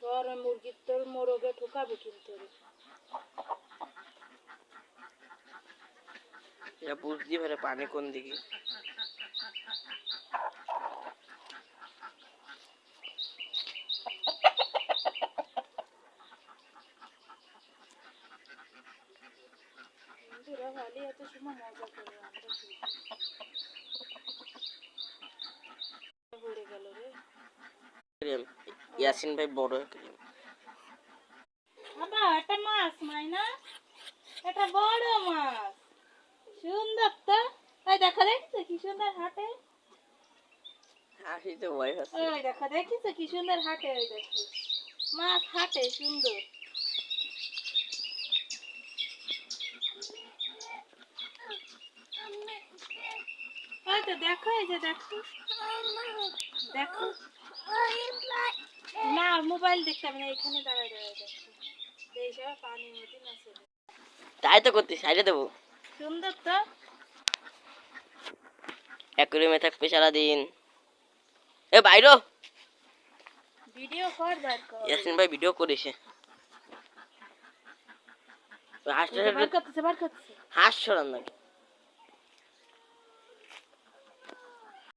বড় মুরগির তোর মোরগে ঠোকাবে কিন্তু এটা বুঝতে পারে পানি কোন দিকে। এরা ভালোই এত সময় মজা করে আমরা পড়ে গেল রে ইয়াসিন ভাই বড় ক্রিম। বাবা এটা মাছ মাইনা, এটা বড় মাছ, সুন্দর তো। এই দেখা দেখছো কি সুন্দর হাঁটে, হাসি তো ভয় হচ্ছে। ওই দেখা দেখছো কি সুন্দর হাঁটে, ওই দেখো মাছ হাঁটে সুন্দর। ওই তো দেখো, এই যে দেখো দেখো না, মোবাইল দেখতে হবে না, এখানে দাঁড়ায় দাঁড়ায় দেখো এই সব পানির মধ্যে নাচে। তাই তো করতে সাইডে দেবো। সুন্দর তো। অ্যাকুয়ারিয়ামে থাকবে সারাদিন। এ বাইরো ভিডিও কর বার কর। ইয়াসিন ভাই ভিডিও করেছে। হাঁস বার করতেছে বার করতেছে। হাঁস ছড়ান নাকি